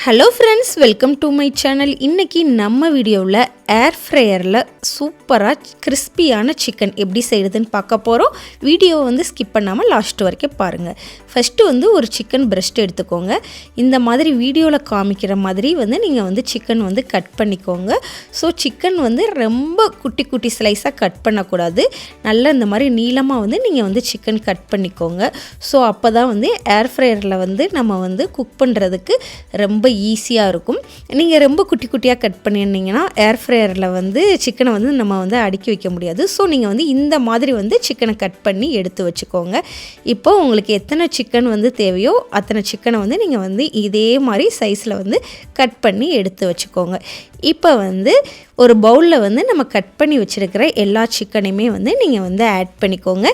Hello friends, welcome to my channel. இன்றைக்கி நம்ம வீடியோவில் ஏர் ஃப்ரையரில் சூப்பராக கிறிஸ்பியான சிக்கன் எப்படி செய்கிறதுன்னு பார்க்க போகிறோம். வீடியோவை ஸ்கிப் பண்ணாமல் லாஸ்ட் வரைக்கும் பாருங்கள். ஃபஸ்ட்டு ஒரு சிக்கன் பிரஸ்ட் எடுத்துக்கோங்க. இந்த மாதிரி வீடியோவில் காமிக்கிற மாதிரி நீங்கள் சிக்கன் கட் பண்ணிக்கோங்க. ஸோ சிக்கன் ரொம்ப குட்டி குட்டி ஸ்லைஸாக கட் பண்ணக்கூடாது. நல்லா இந்த மாதிரி நீளமாக நீங்கள் சிக்கன் கட் பண்ணிக்கோங்க. ஸோ அப்போ தான் ஏர் ஃப்ரையரில் நம்ம குக் பண்ணுறதுக்கு ரொம்ப ஈஸியாக இருக்கும். நீங்கள் ரொம்ப குட்டி குட்டியாக கட் பண்ணியிருந்தீங்கன்னா ஏர் ஃப்ரையரில் சிக்கனை நம்ம அடுக்கி வைக்க முடியாது. ஸோ நீங்கள் இந்த மாதிரி சிக்கனை கட் பண்ணி எடுத்து வச்சுக்கோங்க. இப்போ உங்களுக்கு எத்தனை சிக்கன் தேவையோ அத்தனை சிக்கனை நீங்கள் இதே மாதிரி சைஸில் கட் பண்ணி எடுத்து வச்சுக்கோங்க. இப்போ ஒரு பவுலில் நம்ம கட் பண்ணி வச்சுருக்கிற எல்லா சிக்கனையுமே நீங்கள் ஆட் பண்ணிக்கோங்க.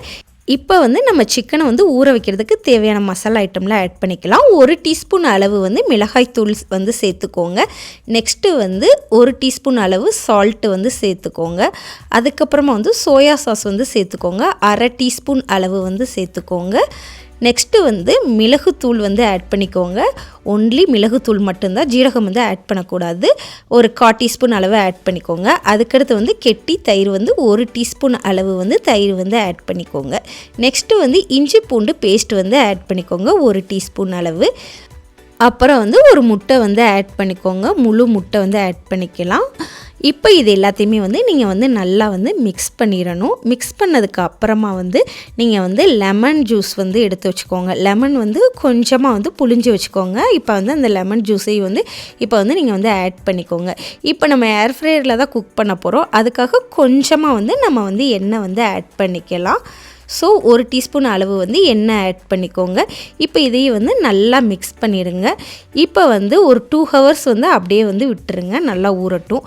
இப்போ நம்ம சிக்கனை ஊற வைக்கிறதுக்கு தேவையான மசாலா ஐட்டம்லாம் ஆட் பண்ணிக்கலாம். 1 டீஸ்பூன் அளவு மிளகாய் தூள் சேர்த்துக்கோங்க. நெக்ஸ்ட்டு 1 டீஸ்பூன் அளவு சால்ட்டு சேர்த்துக்கோங்க. அதுக்கப்புறமா சோயா சாஸ் சேர்த்துக்கோங்க. 1/2 டீஸ்பூன் அளவு சேர்த்துக்கோங்க. நெக்ஸ்ட்டு மிளகுத்தூள் ஆட் பண்ணிக்கோங்க. ஒன்லி மிளகுத்தூள் மட்டும்தான், ஜீரகம் ஆட் பண்ணக்கூடாது. ஒரு 1/4 டீஸ்பூன் அளவு ஆட் பண்ணிக்கோங்க. அதுக்கடுத்து கெட்டி தயிர் 1 டீஸ்பூன் அளவு தயிர் ஆட் பண்ணிக்கோங்க. நெக்ஸ்ட்டு இஞ்சி பூண்டு பேஸ்ட் ஆட் பண்ணிக்கோங்க 1 டீஸ்பூன் அளவு. அப்புறம் ஒரு முட்டை ஆட் பண்ணிக்கோங்க. முழு முட்டை ஆட் பண்ணிக்கலாம். இப்போ இது எல்லாத்தையுமே நீங்கள் நல்லா மிக்ஸ் பண்ணிடணும். மிக்ஸ் பண்ணதுக்கு அப்புறமா நீங்கள் லெமன் ஜூஸ் எடுத்து வச்சுக்கோங்க. லெமன் கொஞ்சமாக புழிஞ்சு வச்சுக்கோங்க. இப்போ அந்த லெமன் ஜூஸையும் இப்போ நீங்கள் ஆட் பண்ணிக்கோங்க. இப்போ நம்ம ஏர் ஃப்ரையரில் தான் குக் பண்ண போகிறோம். அதுக்காக கொஞ்சமாக நம்ம எண்ணெய் ஆட் பண்ணிக்கலாம். ஸோ 1 டீஸ்பூன் அளவு எண்ணெய் ஆட் பண்ணிக்கோங்க. இப்போ இதையும் நல்லா மிக்ஸ் பண்ணிடுங்க. இப்போ ஒரு 2 ஹவர்ஸ் அப்படியே விட்டுருங்க, நல்லா ஊறட்டும்.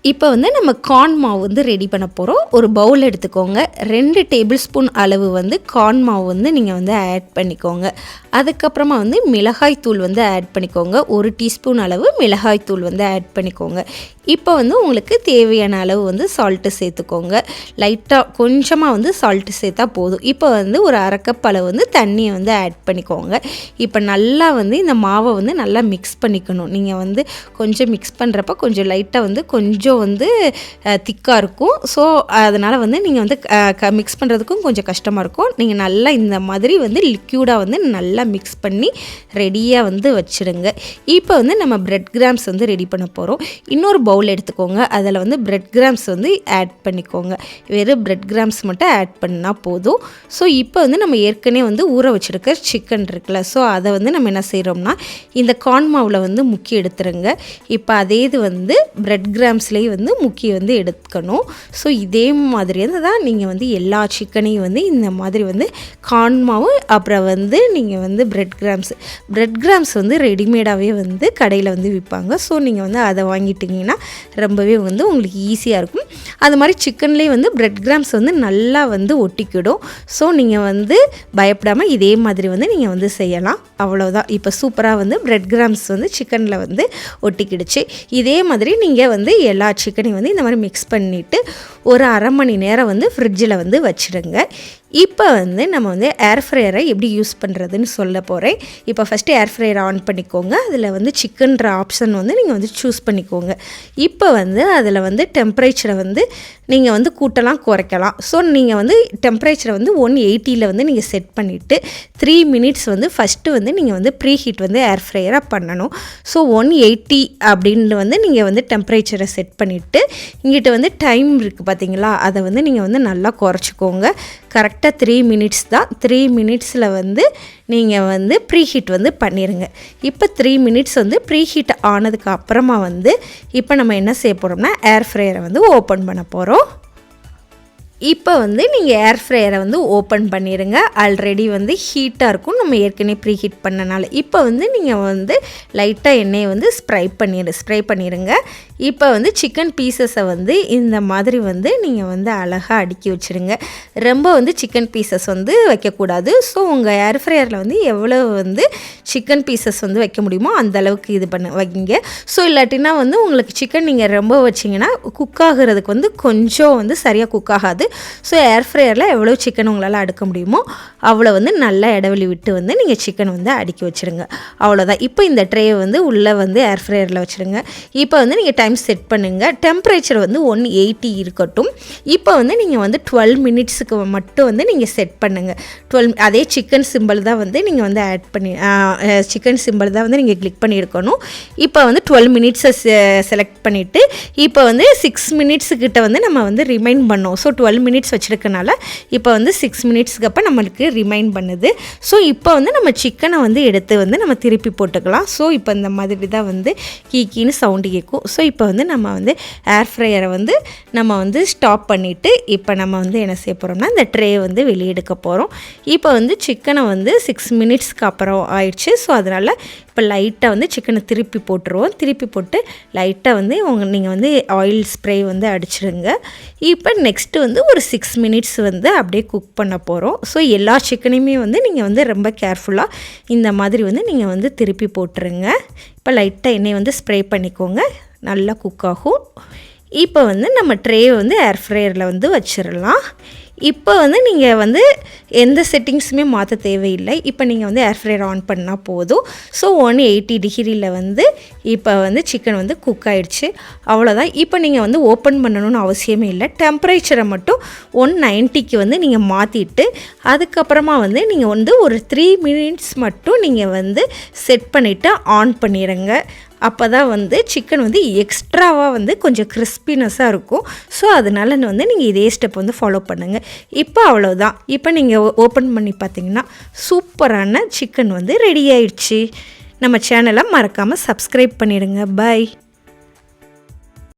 இப்போ நம்ம கார்ன் மாவு ரெடி பண்ண போகிறோம். ஒரு பவுல் எடுத்துக்கோங்க. 2 டேபிள் ஸ்பூன் அளவு கார்ன் மாவு நீங்கள் ஆட் பண்ணிக்கோங்க. அதுக்கப்புறமா மிளகாய் தூள் ஆட் பண்ணிக்கோங்க. 1 டீஸ்பூன் அளவு மிளகாய் தூள் ஆட் பண்ணிக்கோங்க. இப்போ உங்களுக்கு தேவையான அளவு சால்ட்டு சேர்த்துக்கோங்க. லைட்டாக கொஞ்சமாக சால்ட்டு சேர்த்தா போதும். இப்போ ஒரு 1/2 கப் அளவு தண்ணியை ஆட் பண்ணிக்கோங்க. இப்போ நல்லா இந்த மாவை நல்லா மிக்ஸ் பண்ணிக்கணும். நீங்கள் கொஞ்சம் மிக்ஸ் பண்ணுறப்ப கொஞ்சம் லைட்டாக கொஞ்சம் திக்காக இருக்கும். ஸோ அதனால் நீங்கள் மிக்ஸ் பண்ணுறதுக்கும் கொஞ்சம் கஷ்டமாக இருக்கும். நீங்கள் நல்லா இந்த மாதிரி லிக்யூடாக நல்லா மிக்ஸ் பண்ணி ரெடியாக வச்சுடுங்க. இப்போ நம்ம பிரெட் கிராம்ஸ் ரெடி பண்ண போகிறோம். இன்னொரு பவுல் எடுத்துக்கோங்க. அதில் பிரெட் கிராம்ஸ் ஆட் பண்ணிக்கோங்க. வெறும் பிரெட் கிராம்ஸ் மட்டும் ஆட் பண்ணால் போதும். ஸோ இப்போ நம்ம ஏற்கனவே ஊற வச்சுருக்க சிக்கன் இருக்குல்ல, ஸோ அதை நம்ம என்ன செய்கிறோம்னா இந்த கார்ன் மாவில் முக்கி எடுத்துருங்க. இப்போ அதே இது பிரெட் கிராம்ஸ்லேயே முக்கி எடுக்கணும். ஸோ இதே மாதிரி தான் நீங்கள் எல்லா சிக்கனையும் இந்த மாதிரி கார்ன் மாவு அப்புறம் நீங்கள் பிரெட் கிராம்ஸ் ரெடிமேடாகவே கடையில் விற்பாங்க. ஸோ நீங்கள் அதை வாங்கிட்டிங்கன்னா ரொம்பவே உங்களுக்கு ஈஸியாக இருக்கும். அது மாதிரி சிக்கன்லேயே பிரெட் கிராம்ஸ் நல்லா ஒட்டிக்கிடும். ஸோ நீங்கள் பயப்படாமல் இதே மாதிரி நீங்கள் செய்யலாம். அவ்வளோதான். இப்போ சூப்பராக பிரெட் கிராம்ஸ் சிக்கனில் ஒட்டிக்கிடுச்சு. இதே மாதிரி நீங்கள் எல்லா சிக்கனையும் இந்த மாதிரி மிக்ஸ் பண்ணிவிட்டு ஒரு 1/2 மணி நேரம் ஃப்ரிட்ஜில் வச்சுடுங்க. இப்போ நம்ம ஏர் ஃப்ரையரை எப்படி யூஸ் பண்ணுறதுன்னு சொல்ல போகிறேன். இப்போ ஃபஸ்ட்டு ஏர் ஃப்ரையரை ஆன் பண்ணிக்கோங்க. அதில் சிக்கன்ற ஆப்ஷன் நீங்கள் சூஸ் பண்ணிக்கோங்க. இப்போ அதில் டெம்பரேச்சரை நீங்கள் கூட்டலாம் குறைக்கலாம். ஸோ நீங்கள் டெம்பரேச்சரை 180 நீங்கள் செட் பண்ணிவிட்டு 3 மினிட்ஸ் ஃபஸ்ட்டு நீங்கள் ப்ரீ ஹீட் ஏர் ஃப்ரையராக பண்ணணும். ஸோ 180 அப்படின்னு நீங்கள் டெம்பரேச்சரை செட் பண்ணிவிட்டு இங்கிட்ட டைம் இருக்குது பார்த்தீங்களா, அதை நீங்கள் நல்லா குறைச்சிக்கோங்க. கரெக்டாக 3 மினிட்ஸ் தான். 3 மினிட்ஸில் நீங்கள் ப்ரீ ஹீட் பண்ணிடுங்க. இப்போ 3 மினிட்ஸ் ப்ரீ ஹீட் ஆனதுக்கு அப்புறமா இப்போ நம்ம என்ன செய்ய போகிறோம்னா ஏர் ஃப்ரையரை ஓப்பன் பண்ண போகிறோம். இப்போ நீங்கள் ஏர் ஃப்ரையரை ஓப்பன் பண்ணிடுங்க. ஆல்ரெடி ஹீட்டாக இருக்கும், நம்ம ஏற்கனவே ப்ரீ ஹீட் பண்ணனால. இப்போ நீங்கள் லைட்டாக எண்ணெயை ஸ்ப்ரை பண்ணிடுங்க. இப்போ சிக்கன் பீசஸை இந்த மாதிரி நீங்கள் அழகாக அடுக்கி வச்சுடுங்க. ரொம்ப சிக்கன் பீசஸ் வைக்கக்கூடாது. ஸோ உங்கள் ஏர் ஃப்ரையரில் எவ்வளோ சிக்கன் பீசஸ் வைக்க முடியுமோ அந்தளவுக்கு இது வைங்க. ஸோ இல்லாட்டினா உங்களுக்கு சிக்கன் நீங்கள் ரொம்ப வச்சிங்கன்னா குக் ஆகிறதுக்கு கொஞ்சம் சரியாக குக் ஆகாது. ஸோ ஏர் ஃப்ரையரில் எவ்வளோ சிக்கன் உங்களால் அடுக்க முடியுமோ அவ்வளோ வந்து நல்லா இடைவெளி விட்டு வந்து நீங்கள் சிக்கன் வந்து அடுக்கி வச்சுருங்க. அவ்வளோதான். இப்போ இந்த ட்ரே வந்து உள்ளே வந்து ஏர் ஃப்ரையரில் வச்சுருங்க. இப்போ வந்து நீங்கள் டைம் செட் பண்ணுங்கள். டெம்பரேச்சர் வந்து 180 இருக்கட்டும். இப்போ வந்து நீங்கள் வந்து 12 மினிட்ஸுக்கு மட்டும் வந்து நீங்கள் செட் பண்ணுங்கள். 12 அதே சிக்கன் சிம்பிள் தான் வந்து நீங்கள் வந்து ஆட் பண்ணி சிக்கன் சிம்பிள் தான் வந்து நீங்கள் கிளிக் பண்ணியிருக்கணும். இப்போ வந்து 12 மினிட்ஸை செலக்ட் பண்ணிவிட்டு இப்போ வந்து 6 மினிட்ஸுக்கிட்ட வந்து நம்ம வந்து ரிமைண்ட் பண்ணோம். ஸோ 12 மினிட்ஸ் வச்சுருக்கனால இப்போ வந்து 6 மினிட்ஸுக்கு அப்போ நம்மளுக்கு ரிமைண்ட் பண்ணுது. ஸோ இப்போ வந்து நம்ம சிக்கனை வந்து எடுத்து வந்து நம்ம திருப்பி போட்டுக்கலாம். ஸோ இப்போ இந்த மாதிரி தான் வந்து கீக்கின்னு சவுண்டு கேட்கும். ஸோ இப்போ வந்து நம்ம வந்து ஏர் ஃப்ரையரை வந்து நம்ம வந்து ஸ்டாப் பண்ணிவிட்டு இப்போ நம்ம வந்து என்ன செய்ய போகிறோம்னா இந்த ட்ரே வந்து வெளியே எடுக்க போகிறோம். இப்போ வந்து சிக்கனை வந்து 6 மினிட்ஸ்க்கு அப்புறம் ஆயிடுச்சு. ஸோ அதனால் இப்போ லைட்டாக வந்து சிக்கனை திருப்பி போட்டுருவோம். திருப்பி போட்டு லைட்டாக வந்து நீங்கள் வந்து ஆயில் ஸ்ப்ரே வந்து அடிச்சிடுங்க. இப்போ நெக்ஸ்ட்டு வந்து ஒரு 6 மினிட்ஸ் வந்து அப்படியே குக் பண்ண போகிறோம். ஸோ எல்லா சிக்கனையுமே வந்து நீங்கள் வந்து ரொம்ப கேர்ஃபுல்லாக இந்த மாதிரி வந்து நீங்கள் வந்து திருப்பி போட்டுருங்க. இப்போ லைட்டாக எண்ணெய் வந்து ஸ்ப்ரே பண்ணிக்கோங்க. நல்லா குக் ஆகும். இப்போ வந்து நம்ம ட்ரே வந்து ஏர் ஃப்ரையரில் வந்து வச்சிடலாம். இப்போ வந்து நீங்கள் வந்து எந்த செட்டிங்ஸுமே மாற்ற தேவையில்லை. இப்போ நீங்கள் வந்து ஏர் ஃப்ரையர் ஆன் பண்ணால் போதும். ஸோ 180 டிகிரியில் வந்து இப்போ வந்து சிக்கன் வந்து குக் ஆகிடுச்சு. அவ்வளோதான். இப்போ நீங்கள் வந்து ஓப்பன் பண்ணணும்னு அவசியமே இல்லை. டெம்பரேச்சரை மட்டும் 190க்கு வந்து நீங்கள் மாற்றிட்டு அதுக்கப்புறமா வந்து நீங்கள் வந்து ஒரு 3 மினிட்ஸ் மட்டும் நீங்கள் வந்து செட் பண்ணிவிட்டு ஆன் பண்ணிடுங்க. அப்போ தான் வந்து சிக்கன் வந்து எக்ஸ்ட்ராவாக வந்து கொஞ்சம் கிறிஸ்பினஸ்ஸாக இருக்கும். ஸோ அதனால் வந்து நீங்கள் இதே ஸ்டெப் வந்து ஃபாலோ பண்ணுங்கள். இப்போ அவ்வளோதான். இப்போ நீங்கள் ஓப்பன் பண்ணி பார்த்தீங்கன்னா சூப்பரான சிக்கன் வந்து ரெடி ஆயிடுச்சு. நம்ம சேனலை மறக்காமல் சப்ஸ்கிரைப் பண்ணிடுங்க. பாய்.